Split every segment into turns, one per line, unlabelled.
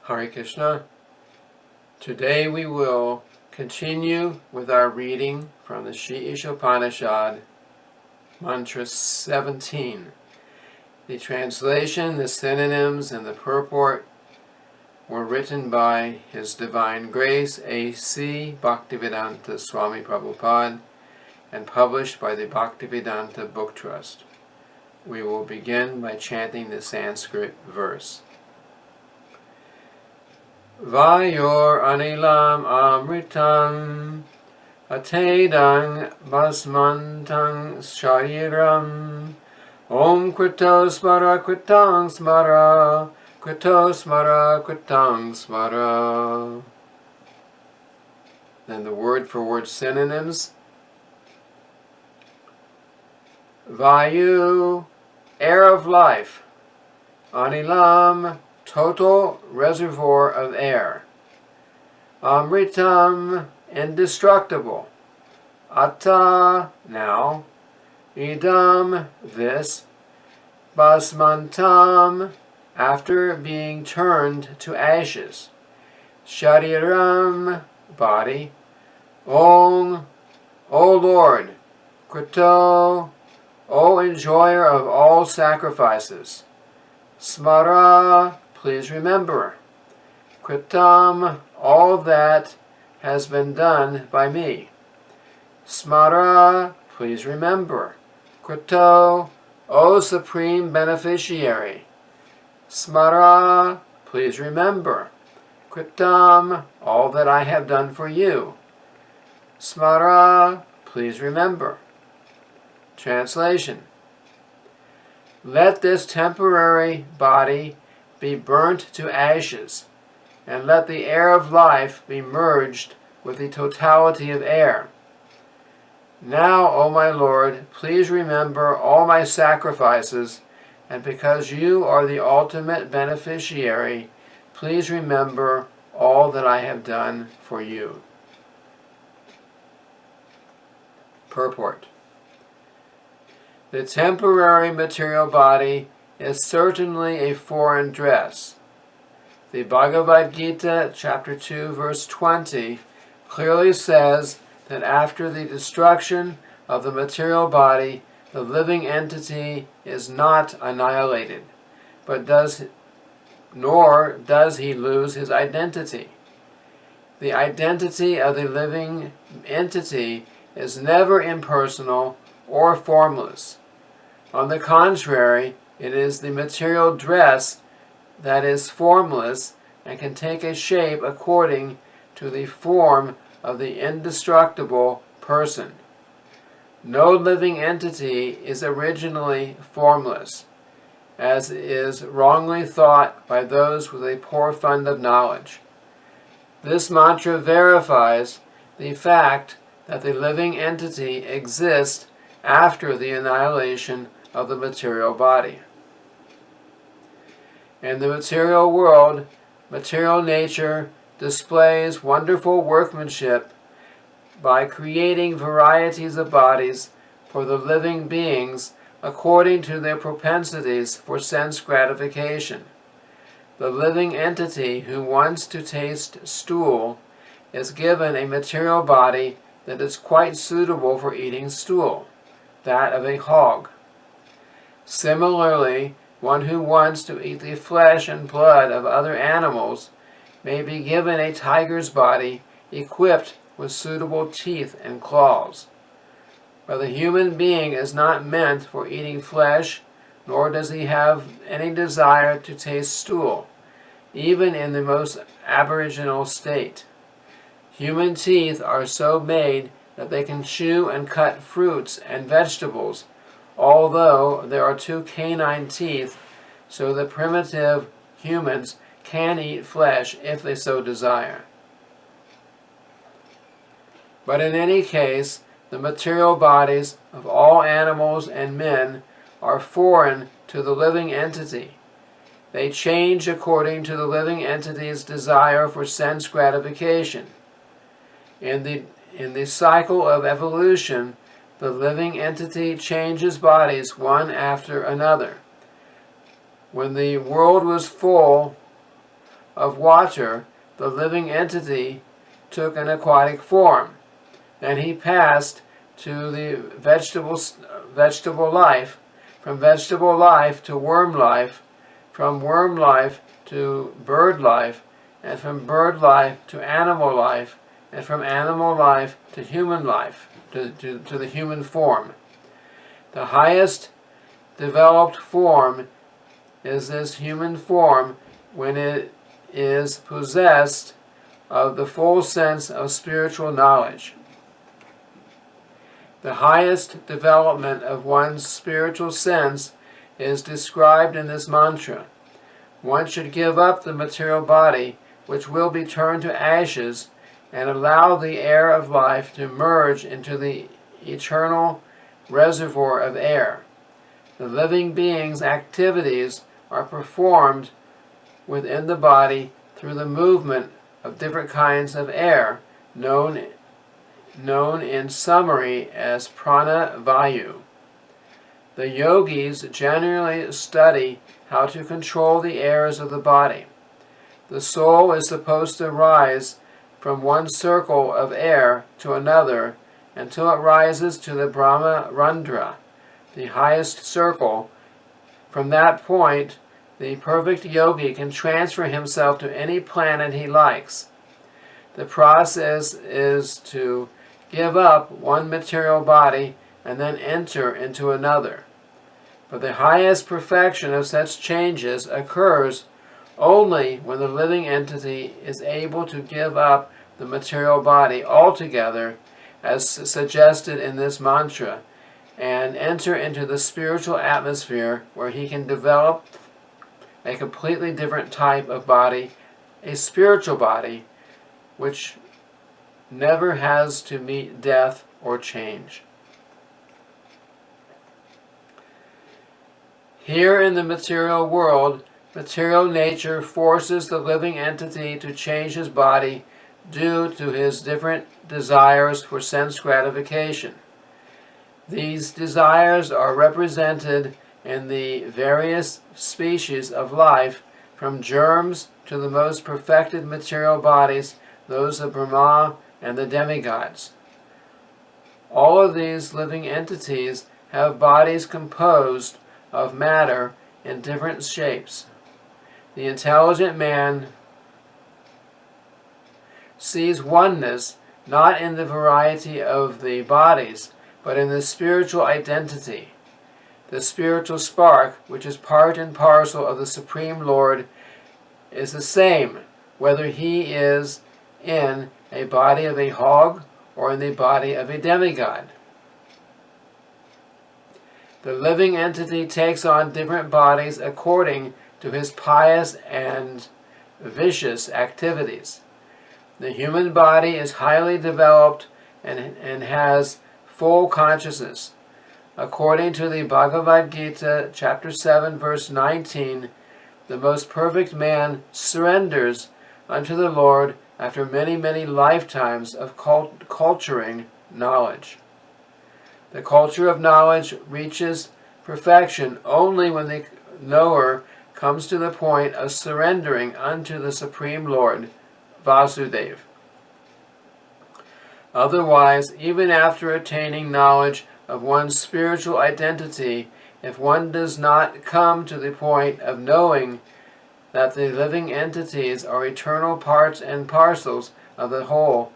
Hare Krishna. Today we will continue with our reading from the Shri Ishopanishad, Mantra 17. The translation, the synonyms, and the purport were written by His Divine Grace A.C. Bhaktivedanta Swami Prabhupada and published by the Bhaktivedanta Book Trust. We will begin by chanting the Sanskrit verse. Vayor anilam amritam atedang basmantang shariram Om krito smara kritang smara krito smara kritang smara. Then the word-for-word synonyms. Vayu, air of life. Anilam, total reservoir of air. Amritam, indestructible. Atta, now. Idam, this. Basmantam, after being turned to ashes. Shariram, body. Om, O Lord. Krito, O enjoyer of all sacrifices. Smara, please remember. Kritam, all that has been done by me. Smara, please remember. Krito, O supreme beneficiary. Smara, please remember. Kritam, all that I have done for you. Smara, please remember. Translation. Let this temporary body be burnt to ashes, and let the air of life be merged with the totality of air. Now, O my Lord, please remember all my sacrifices, and because you are the ultimate beneficiary, please remember all that I have done for you. Purport. The temporary material body is certainly a foreign dress. The Bhagavad Gita, chapter 2, verse 20, clearly says that after the destruction of the material body, the living entity is not annihilated, nor does he lose his identity. The identity of the living entity is never impersonal or formless. On the contrary, it is the material dress that is formless and can take a shape according to the form of the indestructible person. No living entity is originally formless, as is wrongly thought by those with a poor fund of knowledge. This mantra verifies the fact that the living entity exists after the annihilation of the material body. In the material world, material nature displays wonderful workmanship by creating varieties of bodies for the living beings according to their propensities for sense gratification. The living entity who wants to taste stool is given a material body that is quite suitable for eating stool, that of a hog. Similarly, one who wants to eat the flesh and blood of other animals may be given a tiger's body equipped with suitable teeth and claws. But the human being is not meant for eating flesh, nor does he have any desire to taste stool, even in the most aboriginal state. Human teeth are so made that they can chew and cut fruits and vegetables, although there are 2 canine teeth, so that primitive humans can eat flesh if they so desire. But in any case, the material bodies of all animals and men are foreign to the living entity. They change according to the living entity's desire for sense gratification. In the cycle of evolution, the living entity changes bodies one after another. When the world was full of water, the living entity took an aquatic form, and he passed to the vegetable life, from vegetable life to worm life, from worm life to bird life, and from bird life to animal life, and from animal life to human life, to the human form. The highest developed form is this human form when it is possessed of the full sense of spiritual knowledge. The highest development of one's spiritual sense is described in this mantra. One should give up the material body, which will be turned to ashes, and allow the air of life to merge into the eternal reservoir of air. The living being's activities are performed within the body through the movement of different kinds of air, known in summary as prana vayu. The yogis generally study how to control the airs of the body. The soul is supposed to rise from one circle of air to another until it rises to the Brahma Randra, the highest circle. From that point, the perfect yogi can transfer himself to any planet he likes. The process is to give up one material body and then enter into another. But the highest perfection of such changes occurs only when the living entity is able to give up the material body altogether, as suggested in this mantra, and enter into the spiritual atmosphere where he can develop a completely different type of body, a spiritual body, which never has to meet death or change. Here in the material world, material nature forces the living entity to change his body due to his different desires for sense gratification. These desires are represented in the various species of life, from germs to the most perfected material bodies, those of Brahma and the demigods. All of these living entities have bodies composed of matter in different shapes. The intelligent man sees oneness not in the variety of the bodies, but in the spiritual identity. The spiritual spark, which is part and parcel of the Supreme Lord, is the same whether he is in a body of a hog or in the body of a demigod. The living entity takes on different bodies according to his pious and vicious activities. The human body is highly developed and has full consciousness. According to the Bhagavad Gita, chapter 7, verse 19, the most perfect man surrenders unto the Lord after many, many lifetimes of culturing knowledge. The culture of knowledge reaches perfection only when the knower comes to the point of surrendering unto the Supreme Lord, Vasudeva. Otherwise, even after attaining knowledge of one's spiritual identity, if one does not come to the point of knowing that the living entities are eternal parts and parcels of the whole,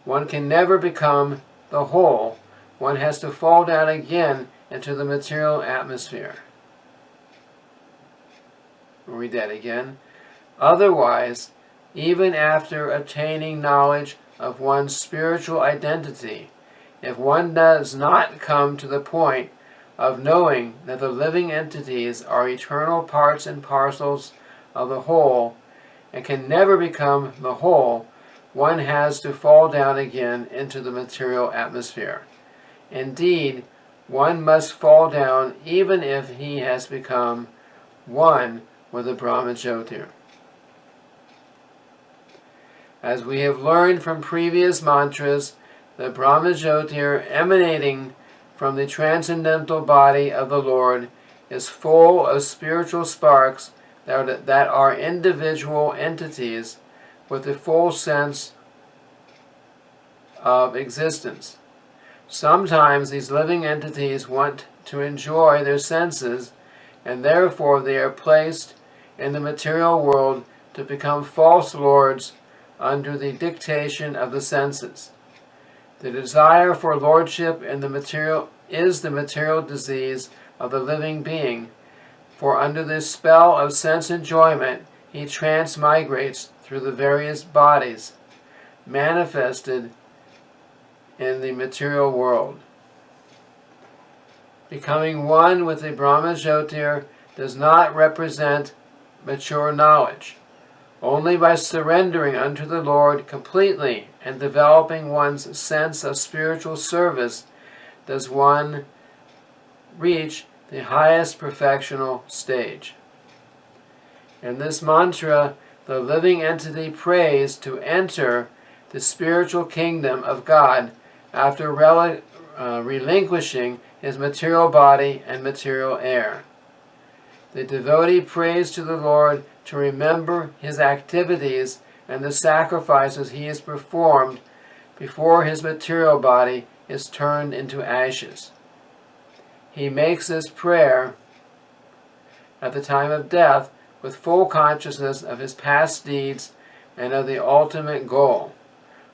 one can never become the whole. One has to fall down again into the material atmosphere. We'll read that again. Otherwise, even after attaining knowledge of one's spiritual identity, if one does not come to the point of knowing that the living entities are eternal parts and parcels of the whole, and can never become the whole, one has to fall down again into the material atmosphere. Indeed, one must fall down even if he has become one with the Brahma Jyotir. As we have learned from previous mantras, the Brahma Jyotir emanating from the transcendental body of the Lord is full of spiritual sparks that are individual entities with a full sense of existence. Sometimes these living entities want to enjoy their senses, and therefore they are placed in the material world to become false lords under the dictation of the senses. The desire for lordship in the material is the material disease of the living being, for under this spell of sense enjoyment he transmigrates through the various bodies manifested in the material world. Becoming one with the Brahmajyotir does not represent mature knowledge. Only by surrendering unto the Lord completely and developing one's sense of spiritual service does one reach the highest perfectional stage. In this mantra, the living entity prays to enter the spiritual kingdom of God after relinquishing his material body and material air. The devotee prays to the Lord to remember his activities and the sacrifices he has performed before his material body is turned into ashes. He makes this prayer at the time of death with full consciousness of his past deeds and of the ultimate goal.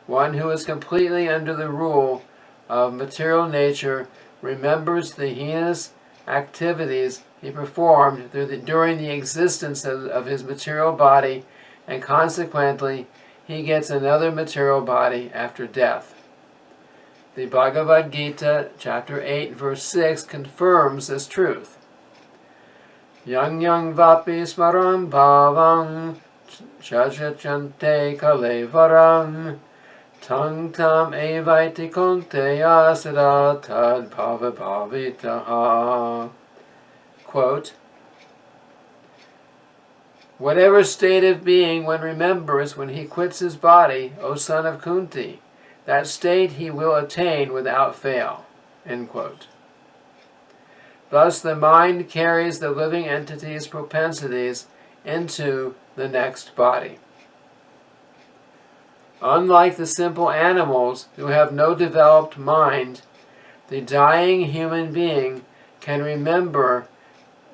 One who is completely under the rule of material nature remembers the heinous activities he performed during the existence of his material body, and consequently he gets another material body after death. The Bhagavad Gita, chapter 8, verse 6, confirms this truth. Yang yang vapi smaram bhavang chajachante kalevaram tang tam evaiti konteya sada tad bhava bhavitaha. Quote, whatever state of being one remembers when he quits his body, O son of Kunti, that state he will attain without fail. End quote. Thus the mind carries the living entity's propensities into the next body. Unlike the simple animals who have no developed mind, the dying human being can remember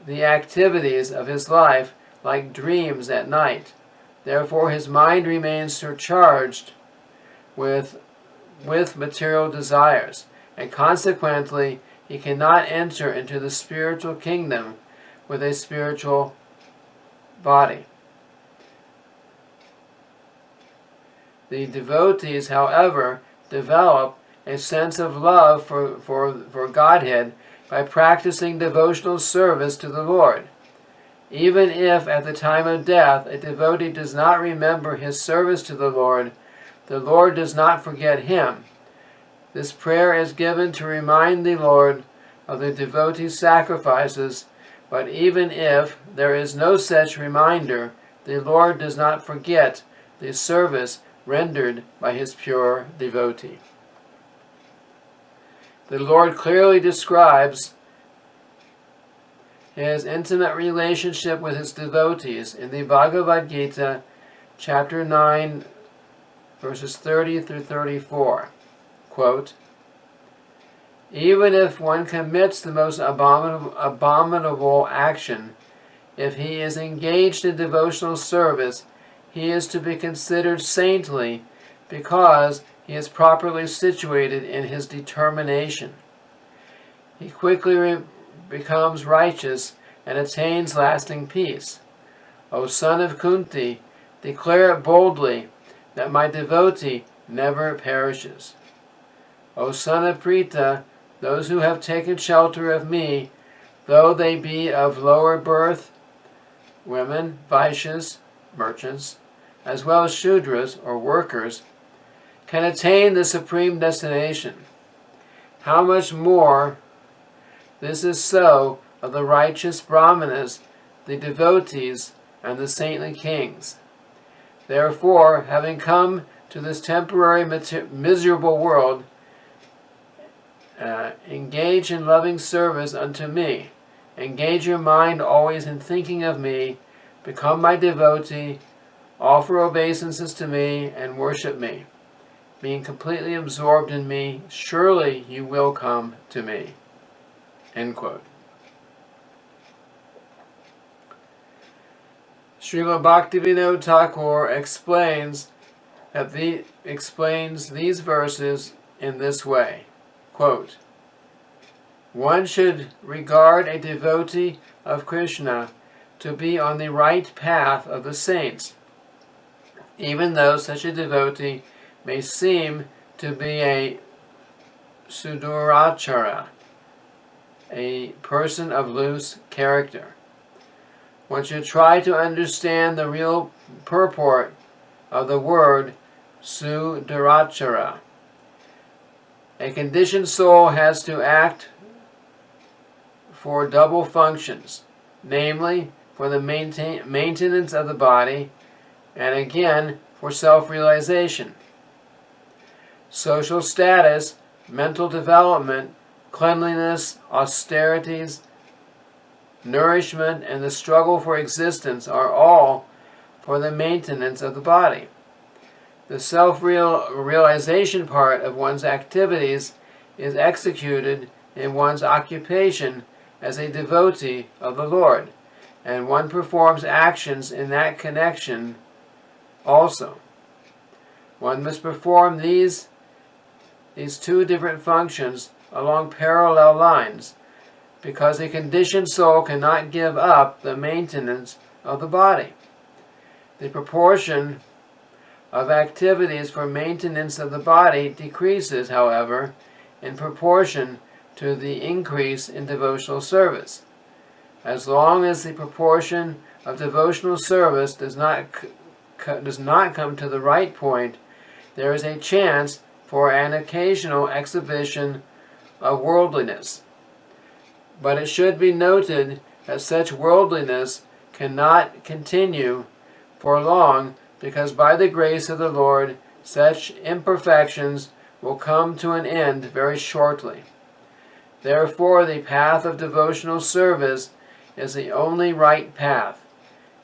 the activities of his life like dreams at night. Therefore his mind remains surcharged with material desires, and consequently he cannot enter into the spiritual kingdom with a spiritual body. The devotees, however, develop a sense of love for Godhead by practicing devotional service to the Lord. Even if at the time of death a devotee does not remember his service to the Lord does not forget him. This prayer is given to remind the Lord of the devotee's sacrifices, but even if there is no such reminder, the Lord does not forget the service rendered by his pure devotee. The Lord clearly describes his intimate relationship with his devotees in the Bhagavad Gita, chapter 9, verses 30 through 34. Quote, even if one commits the most abominable action, if he is engaged in devotional service, he is to be considered saintly because he is properly situated in his determination. He quickly becomes righteous and attains lasting peace. O son of Kunti, declare it boldly that my devotee never perishes. O son of Pritha, those who have taken shelter of me, though they be of lower birth, women, Vaishyas, merchants, as well as Shudras or workers, can attain the supreme destination. How much more this is so of the righteous Brahmanas, the devotees, and the saintly kings. Therefore, having come to this temporary miserable world, engage in loving service unto me. Engage your mind always in thinking of me, become my devotee, offer obeisances to me, and worship me. Being completely absorbed in me, surely you will come to me." End quote. Srila Bhaktivinoda Thakur explains these verses in this way. Quote, "One should regard a devotee of Krishna to be on the right path of the saints, even though such a devotee may seem to be a sudurachara, a person of loose character. One should try to understand the real purport of the word sudurachara. A conditioned soul has to act for double functions, namely for the maintenance of the body, and again for self-realization. Social status, mental development, cleanliness, austerities, nourishment, and the struggle for existence are all for the maintenance of the body. The self-realization part of one's activities is executed in one's occupation as a devotee of the Lord, and one performs actions in that connection also. One must perform these two different functions along parallel lines, because a conditioned soul cannot give up the maintenance of the body. The proportion of activities for maintenance of the body decreases, however, in proportion to the increase in devotional service. As long as the proportion of devotional service does not come to the right point, there is a chance for an occasional exhibition of worldliness. But it should be noted that such worldliness cannot continue for long, because by the grace of the Lord, such imperfections will come to an end very shortly. Therefore, the path of devotional service is the only right path.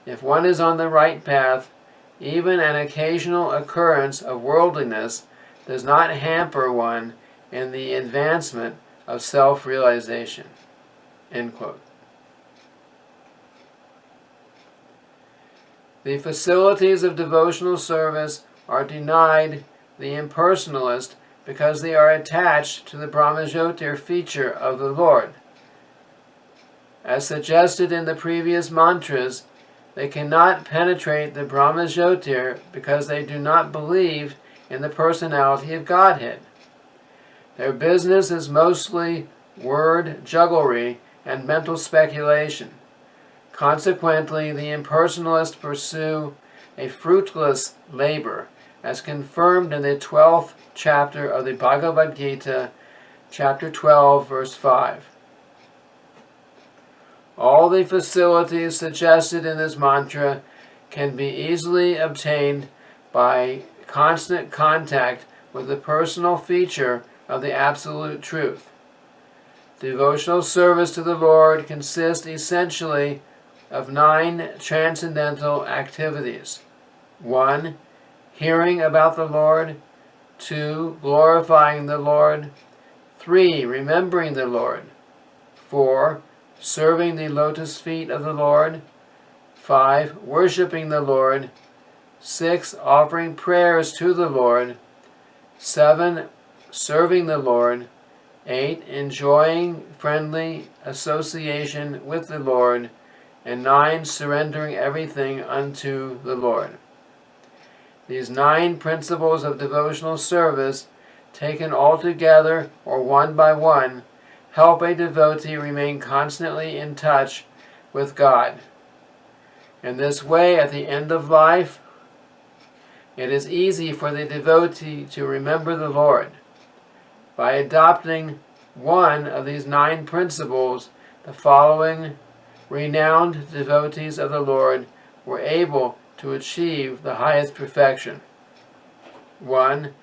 If one is on the right path, even an occasional occurrence of worldliness does not hamper one in the advancement of self-realization." End quote. The facilities of devotional service are denied the impersonalist because they are attached to the Brahmajyotir feature of the Lord. As suggested in the previous mantras, they cannot penetrate the Brahmajyotir because they do not believe in the personality of Godhead. Their business is mostly word jugglery and mental speculation. Consequently, the impersonalists pursue a fruitless labor, as confirmed in the 12th chapter of the Bhagavad Gita, chapter 12, verse 5. All the facilities suggested in this mantra can be easily obtained by constant contact with the personal feature of the Absolute Truth. Devotional service to the Lord consists essentially of 9 transcendental activities. 1. Hearing about the Lord. 2. Glorifying the Lord. 3. Remembering the Lord. 4. Serving the lotus feet of the Lord. 5. Worshipping the Lord. 6. Offering prayers to the Lord. 7. Serving the Lord. 8. Enjoying friendly association with the Lord. And 9. Surrendering everything unto the Lord. These 9 principles of devotional service, taken all together or one by one, help a devotee remain constantly in touch with God. In this way, at the end of life, it is easy for the devotee to remember the Lord. By adopting one of these 9 principles, the following renowned devotees of the Lord were able to achieve the highest perfection. 1.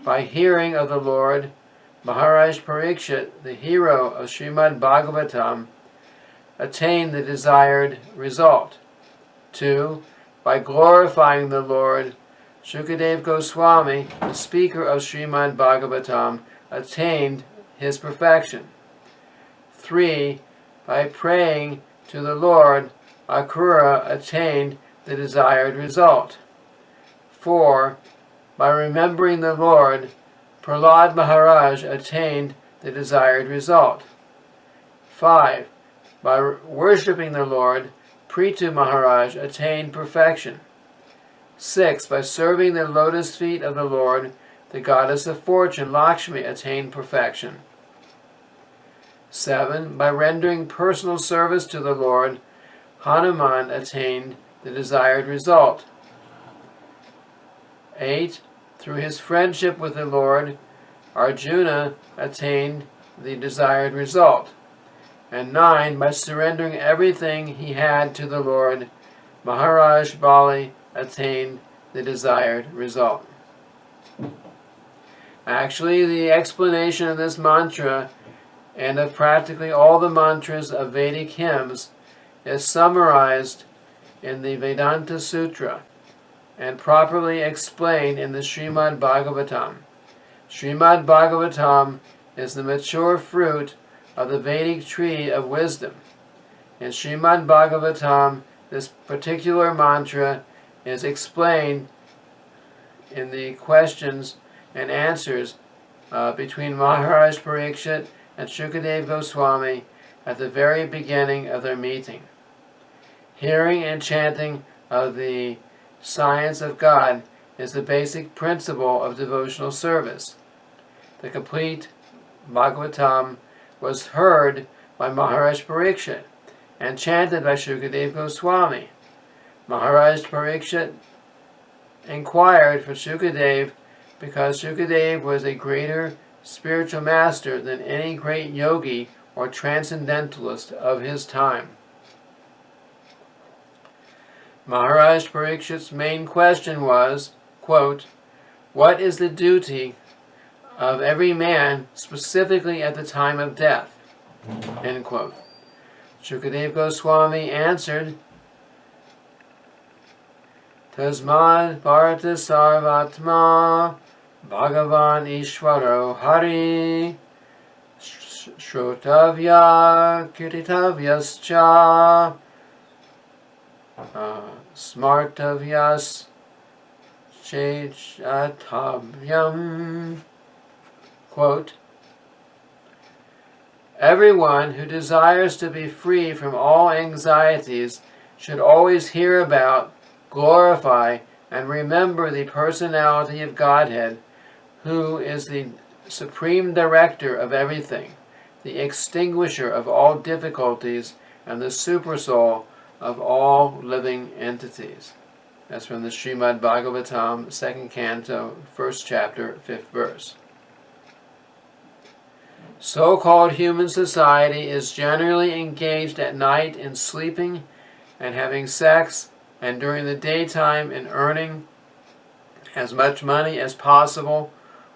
By hearing of the Lord, Maharaj Parikshit, the hero of Srimad Bhagavatam, attained the desired result. 2. By glorifying the Lord, Shukadeva Goswami, the speaker of Srimad Bhagavatam, attained his perfection. 3. By praying to the Lord, Akrura attained the desired result. 4. By remembering the Lord, Prahlad Maharaj attained the desired result. 5. By worshipping the Lord, Prithu Maharaj attained perfection. 6. By serving the lotus feet of the Lord, the goddess of fortune, Lakshmi, attained perfection. 7. By rendering personal service to the Lord, Hanuman attained the desired result. 8. Through his friendship with the Lord, Arjuna attained the desired result. And 9. By surrendering everything he had to the Lord, Maharaj Bali attained the desired result. Actually, the explanation of this mantra and of practically all the mantras of Vedic hymns is summarized in the Vedanta Sutra and properly explained in the Srimad Bhagavatam. Srimad Bhagavatam is the mature fruit of the Vedic tree of wisdom. In Srimad Bhagavatam, this particular mantra is explained in the questions and answers between Maharaj Parikshit and Shukadeva Goswami at the very beginning of their meeting. Hearing and chanting of the science of God is the basic principle of devotional service. The complete Bhagavatam was heard by Maharaj Parikshit and chanted by Shukadeva Goswami. Maharaj Parikshit inquired for Shukadeva because Shukadeva was a greater spiritual master than any great yogi or transcendentalist of his time. Maharaj Parikshit's main question was, quote, "What is the duty of every man specifically at the time of death?" End quote. Shukadeva Goswami answered, "Tasmad Bharata Sarvatma Bhagavan Ishvaro Hari Shrotavya Kirtitavyascha Smartavyas Chetavyam." Quote, "Everyone who desires to be free from all anxieties should always hear about, glorify, and remember the personality of Godhead, who is the supreme director of everything, the extinguisher of all difficulties, and the supersoul of all living entities." That's from the Srimad Bhagavatam, 2nd Canto, 1st chapter, 5th verse. So-called human society is generally engaged at night in sleeping and having sex, and during the daytime in earning as much money as possible,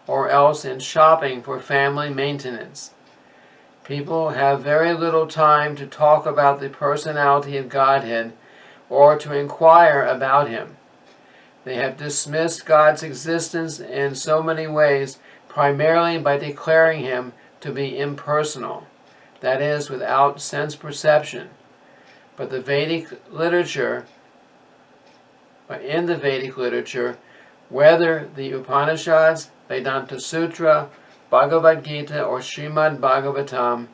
or else in shopping for family maintenance. People have very little time to talk about the personality of Godhead or to inquire about Him. They have dismissed God's existence in so many ways, primarily by declaring Him to be impersonal, that is, without sense perception. But in the Vedic literature, whether the Upanishads, Vedanta Sutra, Bhagavad Gita, or Srimad Bhagavatam,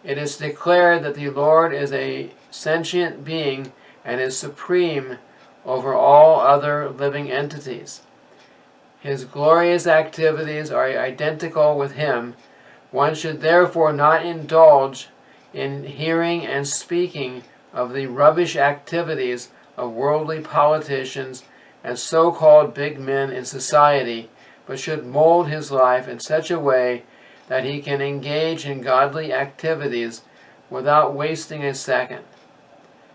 it is declared that the Lord is a sentient being and is supreme over all other living entities. His glorious activities are identical with Him. One should therefore not indulge in hearing and speaking of the rubbish activities of worldly politicians and so-called big men in society, but should mold his life in such a way that he can engage in godly activities without wasting a second.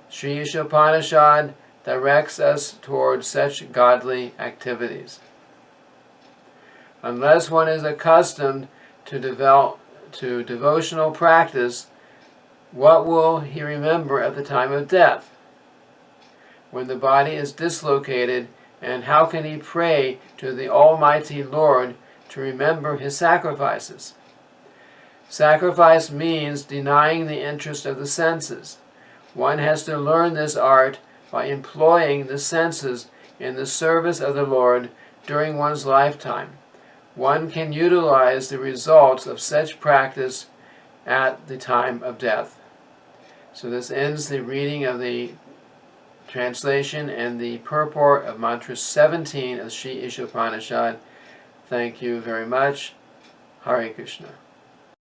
Sri Ishopanishad directs us towards such godly activities. Unless one is accustomed to devotional practice, what will he remember at the time of death? when the body is dislocated, and how can he pray to the Almighty Lord to remember his sacrifices? Sacrifice means denying the interest of the senses. One has to learn this art by employing the senses in the service of the Lord during one's lifetime. One can utilize the results of such practice at the time of death. So this ends the reading of the translation and the purport of Mantra 17 of Sri Ishopanishad. Thank you very much. Hare Krishna.